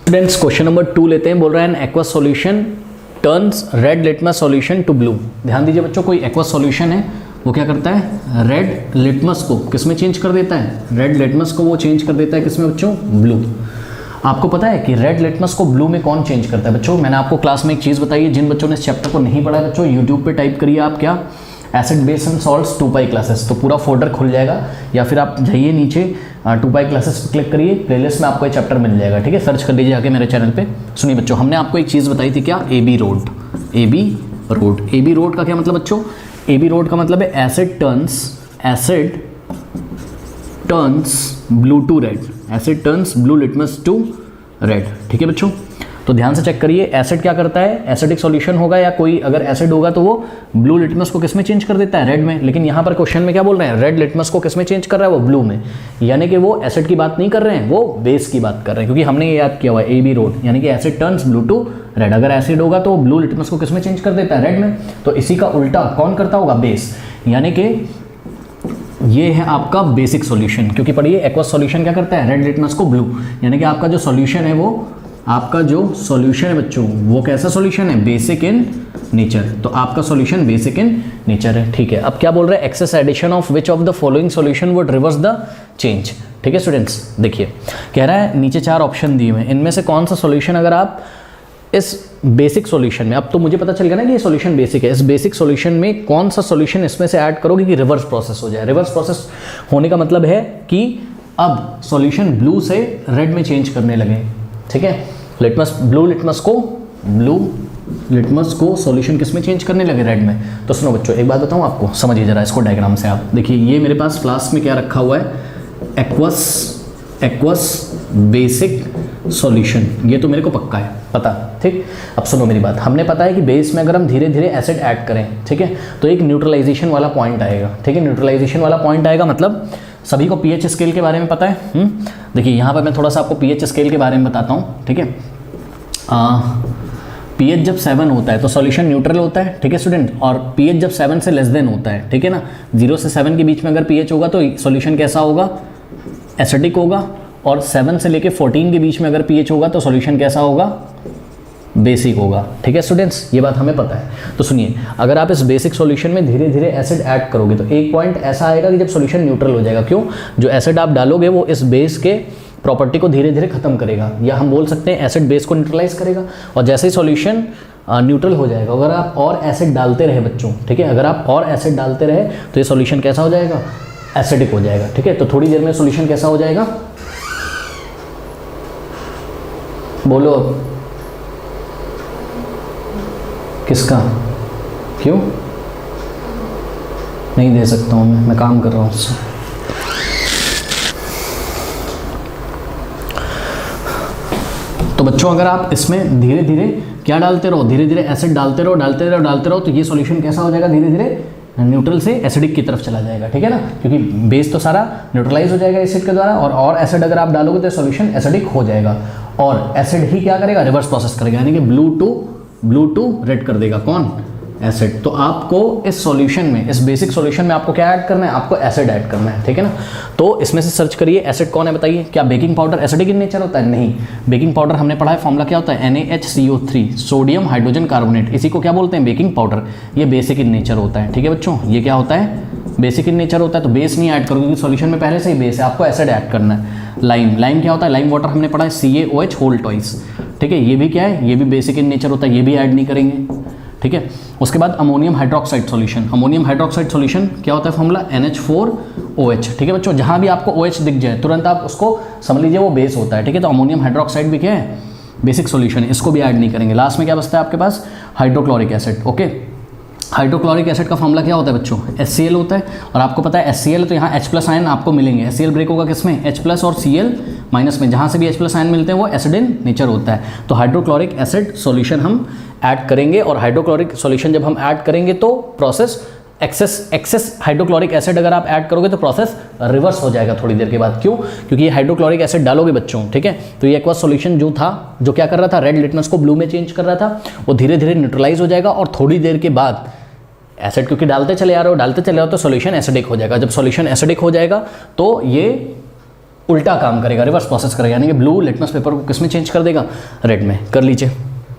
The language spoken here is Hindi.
स्टूडेंट्स क्वेश्चन नंबर 2 लेते हैं। बोल रहा है an aqueous solution turns red litmus solution to blue. ध्यान दीजिए बच्चों, कोई एक्वस सॉल्यूशन है वो क्या करता है, रेड लिटमस को किस में चेंज कर देता है, रेड लिटमस को वो चेंज कर देता है किस में बच्चों, ब्लू। आपको पता है कि रेड लिटमस को ब्लू में कौन चेंज करता है बच्चों? मैंने आपको क्लास में एक चीज़ बताई है, जिन बच्चों ने इस चैप्टर को नहीं पढ़ा है बच्चों, यूट्यूब पे टाइप करिए आप क्या, acid base and salts 2 classes, तो पूरा फोल्डर खुल जाएगा। या फिर आप जाइए नीचे 2 क्लासेस पर क्लिक करिए, प्लेलिस्ट में आपको ये चैप्टर मिल जाएगा, ठीक है। सर्च कर लीजिए आके मेरे चैनल पे। सुनिए बच्चों, हमने आपको एक चीज़ बताई थी क्या, A B road. A B road का क्या मतलब बच्चों? ए बी रोड का मतलब है acid turns blue to red, acid turns blue litmus to red, ठीक है बच्चों। तो ध्यान से चेक करिए, एसिड क्या करता है, एसिडिक सॉल्यूशन होगा या कोई अगर एसिड होगा तो वो ब्लू लिटमस को किस में चेंज कर देता है, रेड में। लेकिन यहाँ पर क्वेश्चन में क्या बोल रहे हैं, रेड लिटमस को किस में चेंज कर रहा है, वो ब्लू में। यानी कि वो एसिड की बात नहीं कर रहे हैं, वो बेस की बात कर रहे हैं, क्योंकि हमने ये याद किया हुआ है ए बी रोड, यानी कि acid turns blue to red. अगर एसिड होगा तो ब्लू लिटमस को किस में चेंज कर देता है, रेड में। तो इसी का उल्टा कौन करता होगा, बेस। यानी कि ये है आपका बेसिक सॉल्यूशन, क्योंकि पढ़िए एक्वस सॉल्यूशन क्या करता है, रेड लिटमस को ब्लू। यानी कि आपका जो सॉल्यूशन है वो, आपका जो सॉल्यूशन है बच्चों वो कैसा सॉल्यूशन है, बेसिक इन नेचर। तो आपका सॉल्यूशन बेसिक इन नेचर है, ठीक है। अब क्या बोल रहे हैं, excess addition of which of the following solution would reverse the change, ठीक है स्टूडेंट्स। देखिए कह रहा है नीचे 4 ऑप्शन दिए हुए हैं, इनमें से कौन सा सॉल्यूशन अगर आप इस बेसिक सॉल्यूशन में, अब तो मुझे पता चल गया ना कि ये सॉल्यूशन बेसिक है, इस बेसिक सॉल्यूशन में कौन सा सॉल्यूशन इसमें से ऐड करोगे कि रिवर्स प्रोसेस हो जाए। रिवर्स प्रोसेस होने का मतलब है कि अब सॉल्यूशन ब्लू से रेड में चेंज करने लगे, ठीक है। ब्लू लिटमस को सॉल्यूशन किस में चेंज करने लगे, रेड में। तो सुनो बच्चों, एक बात बताऊं आपको, समझिए जरा इसको डायग्राम से आप देखिए। ये मेरे पास फ्लास्क में क्या रखा हुआ है, एक्वस बेसिक सॉल्यूशन, ये तो मेरे को पक्का है पता, ठीक। अब सुनो मेरी बात, हमने पता है कि बेस में अगर हम धीरे धीरे एसिड ऐड करें, ठीक है, तो एक न्यूट्रलाइजेशन वाला पॉइंट आएगा, ठीक है। न्यूट्रलाइजेशन वाला पॉइंट आएगा मतलब सभी को पीएच स्केल के बारे में पता है। देखिए यहाँ पर मैं थोड़ा सा आपको पीएच स्केल के बारे में बताता हूँ, ठीक है। पीएच जब 7 होता है तो सॉल्यूशन न्यूट्रल होता है, ठीक है स्टूडेंट। और पीएच जब 7 से लेस देन होता है, ठीक है ना, 0 से 7 के बीच में अगर पीएच होगा तो सॉल्यूशन कैसा होगा, एसिडिक होगा। और 7 से लेके 14 के बीच में अगर पीएच होगा तो सॉल्यूशन कैसा होगा, बेसिक होगा, ठीक है स्टूडेंट्स, ये बात हमें पता है। तो सुनिए, अगर आप इस बेसिक सॉल्यूशन में धीरे धीरे एसिड ऐड करोगे तो एक पॉइंट ऐसा आएगा कि जब सॉल्यूशन न्यूट्रल हो जाएगा। क्यों? जो एसिड आप डालोगे वो इस बेस के प्रॉपर्टी को धीरे धीरे खत्म करेगा, या हम बोल सकते हैं एसिड बेस को न्यूट्रलाइज करेगा। और जैसे ही सॉल्यूशन न्यूट्रल हो जाएगा, अगर आप और एसिड डालते रहे बच्चों, ठीक है, अगर आप और एसिड डालते रहे तो ये सॉल्यूशन कैसा हो जाएगा, एसिडिक हो जाएगा, ठीक है। तो थोड़ी देर में सॉल्यूशन कैसा हो जाएगा, बोलो अब किसका, क्यों नहीं दे सकता हूँ मैं काम कर रहा हूँ उससे। तो बच्चों अगर आप इसमें धीरे धीरे क्या डालते रहो, धीरे धीरे एसिड डालते रहो तो ये सॉल्यूशन कैसा हो जाएगा, धीरे धीरे न्यूट्रल से एसिडिक की तरफ चला जाएगा, ठीक है ना, क्योंकि बेस तो सारा न्यूट्रलाइज हो जाएगा एसिड के द्वारा। और एसिड अगर आप डालोगे तो सॉल्यूशन एसिडिक हो जाएगा, और एसिड ही क्या करेगा, रिवर्स प्रोसेस करेगा, यानी कि ब्लू टू रेड कर देगा, कौन, एसिड। तो आपको इस सॉल्यूशन में, इस बेसिक सॉल्यूशन में आपको क्या ऐड करना है, आपको एसिड ऐड करना है, ठीक है ना। तो इसमें से सर्च करिए एसिड कौन है बताइए। क्या baking powder acidic in nature होता है? नहीं, बेकिंग पाउडर हमने पढ़ा है फॉर्मूला क्या होता है, NaHCO3, सोडियम हाइड्रोजन कार्बोनेट, इसी को क्या बोलते हैं, बेकिंग पाउडर। ये बेसिक इन नेचर होता है, ठीक है बच्चों, ये क्या होता है, बेसिक इन नेचर होता है। तो बेस नहीं ऐड करोगे क्योंकि सॉल्यूशन में पहले से ही बेस है, आपको एसिड ऐड करना है। लाइम क्या होता है, लाइम वाटर हमने पढ़ा है CaOH होल ट्वाइस, ठीक है, ये भी क्या है, ये भी बेसिक इन नेचर होता है, ये भी ऐड नहीं करेंगे, ठीक है। उसके बाद ammonium hydroxide solution, ammonium hydroxide solution क्या होता है, फॉर्मूला NH4OH, ठीक है बच्चों। जहाँ भी आपको OH दिख जाए तुरंत आप उसको समझ लीजिए वो बेस होता है, ठीक है। तो अमोनियम हाइड्रोक्साइड भी क्या है, बेसिक सॉल्यूशन है, इसको भी ऐड नहीं करेंगे। लास्ट में क्या बचता है आपके पास, hydrochloric acid, okay. Hydrochloric acid का फॉर्मूला क्या होता है बच्चों, HCl होता है। और आपको पता है HCl तो यहाँ H+ आयन आपको मिलेंगे, HCl ब्रेक होगा किसमें, H+ और Cl- में, जहाँ से भी H+ आयन मिलते हैं वो एसिड इन नेचर होता है। तो हाइड्रोक्लोरिक एसिड सॉल्यूशन हम ऐड करेंगे, और हाइड्रोक्लोरिक सॉल्यूशन जब हम ऐड करेंगे तो प्रोसेस एक्सेस हाइड्रोक्लोरिक एसिड अगर आप ऐड करोगे तो प्रोसेस रिवर्स हो जाएगा थोड़ी देर के बाद। क्यों? क्योंकि ये हाइड्रोक्लोरिक एसिड डालोगे बच्चों, ठीक है। तो ये एक्वस सॉल्यूशन जो था, जो क्या कर रहा था, रेड लिटमस को ब्लू में चेंज कर रहा था, वो धीरे धीरे न्यूट्रलाइज हो जाएगा, और थोड़ी देर के बाद एसिड क्योंकि डालते चले आ रहे हो तो सॉल्यूशन एसिडिक हो जाएगा। जब सॉल्यूशन एसिडिक हो जाएगा तो ये उल्टा काम करेगा, रिवर्स प्रोसेस करेगा, यानी कि ब्लू लिटमस पेपर को किस में चेंज कर देगा, रेड में। कर लीजिए।